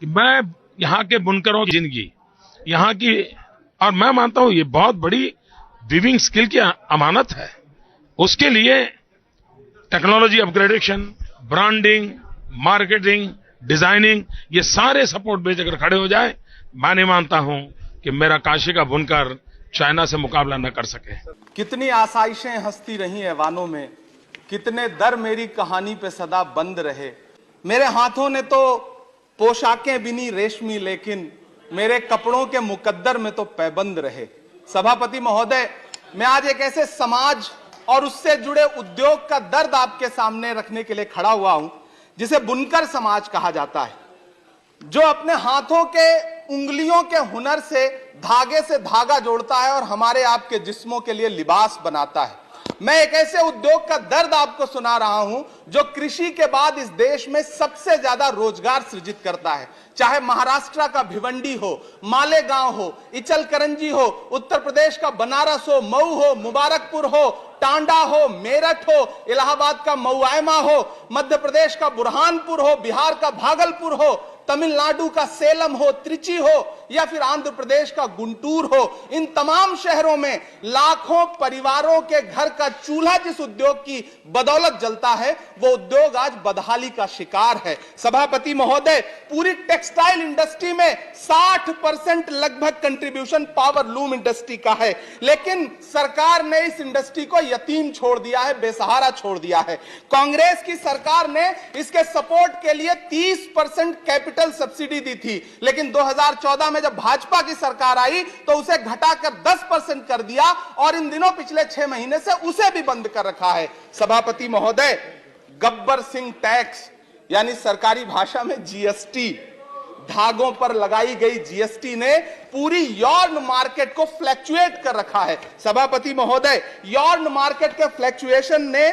कि मैं यहाँ के बुनकरों की जिंदगी, यहाँ की, और मैं मानता हूँ ये बहुत बड़ी वीविंग स्किल की अमानत है। उसके लिए technology upgradation, branding, marketing, designing, ये सारे सपोर्ट बेस अगर खड़े हो जाए, मैं नहीं मानता हूं कि मेरा काशी का बुनकर चाइना से मुकाबला न कर सके। कितनी आसाइशें हंसती रही है वानों में, कितने दर मेरी कहानी पे सदा बंद रहे। मेरे हाथों ने तो पोशाकें बिनी रेशमी, लेकिन मेरे कपड़ों के मुकद्दर में तो पैबंद रहे। सभापति महोदय, मैं आज एक ऐसे समाज और उससे जुड़े उद्योग का दर्द आपके सामने रखने के लिए खड़ा हुआ हूं जिसे बुनकर समाज कहा जाता है, जो अपने हाथों के उंगलियों के हुनर से धागा जोड़ता है और हमारे आपके जिस्मों के लिए लिबास बनाता है। मैं एक ऐसे उद्योग का दर्द आपको सुना रहा हूं जो कृषि के बाद इस देश में सबसे ज्यादा रोजगार सृजित करता है। चाहे महाराष्ट्र का भिवंडी हो, मालेगांव हो, इचलकरंजी हो, उत्तर प्रदेश का बनारस हो, मऊ हो, मुबारकपुर हो, टांडा हो, मेरठ हो, इलाहाबाद का मऊआयमा हो, मध्य प्रदेश का बुरहानपुर हो, बिहार का भागलपुर हो, तमिलनाडु का सेलम हो, त्रिची हो, या फिर आंध्र प्रदेश का गुंटूर हो, इन तमाम शहरों में लाखों परिवारों के घर का चूल्हा जिस उद्योग की बदौलत जलता है, वो उद्योग आज बदहाली का शिकार है। सभापति महोदय, पूरी टेक्सटाइल इंडस्ट्री में 60% लगभग कंट्रीब्यूशन पावर लूम इंडस्ट्री का है, लेकिन सरकार ने इस इंडस्ट्री को यतीम छोड़ दिया है, बेसहारा छोड़ दिया है। कांग्रेस की सरकार ने इसके सपोर्ट के लिए 30% कैपिटल सब्सिडी दी थी, लेकिन 2014 में जब भाजपा की सरकार आई तो उसे घटाकर 10% कर दिया और इन दिनों पिछले 6 महीने से उसे भी बंद कर रखा है। सभापति महोदय, गब्बर सिंह टैक्स यानी सरकारी भाषा में जीएसटी, धागों पर लगाई गई जीएसटी ने पूरी यॉर्न मार्केट को फ्लैक्चुएट कर रखा है। सभापति महोदय, यॉर्न मार्केट के फ्लैक्चुएशन ने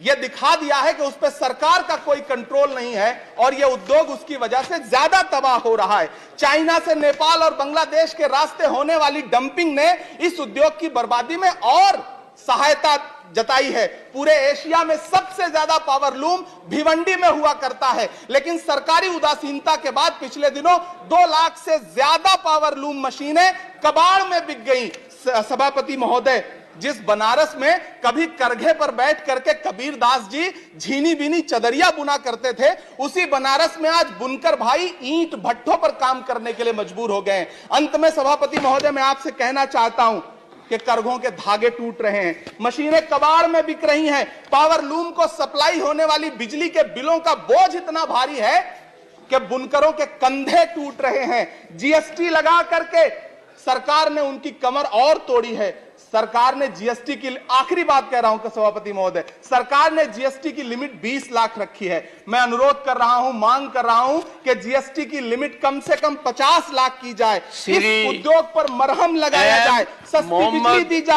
यह दिखा दिया है कि उस पर सरकार का कोई कंट्रोल नहीं है और यह उद्योग उसकी वजह से ज्यादा तबाह हो रहा है। चाइना से नेपाल और बांग्लादेश के रास्ते होने वाली डंपिंग ने इस उद्योग की बर्बादी में और सहायता जताई है। पूरे एशिया में सबसे ज्यादा पावरलूम भिवंडी में हुआ करता है, लेकिन सरकारी उदासीनता के बाद पिछले दिनों 2 लाख से ज्यादा पावरलूम मशीनें कबाड़ में बिक गई। सभापति महोदय, जिस बनारस में कभी करघे पर बैठ करके कबीर दास जी झीनी बीनी चदरिया बुना करते थे, उसी बनारस में आज बुनकर भाई ईंट भट्ठों पर काम करने के लिए मजबूर हो गए। अंत में सभापति महोदय, मैं आपसे कहना चाहता हूं कि करघों के धागे टूट रहे हैं, मशीनें कबाड़ में बिक रही हैं, पावर लूम को सप्लाई होने वाली बिजली के बिलों का बोझ इतना भारी है कि बुनकरों के कंधे टूट रहे हैं। जीएसटी लगा करके सरकार ने उनकी कमर और तोड़ी है। सरकार ने जीएसटी की, आखिरी बात कह रहा हूं सभापति महोदय, सरकार ने जीएसटी की लिमिट 20 लाख रखी है। मैं अनुरोध कर रहा हूं, मांग कर रहा हूं कि जीएसटी की लिमिट कम से कम 50 लाख की जाए, इस उद्योग पर मरहम लगाया जाए, सस्ती बिजली दी जाए।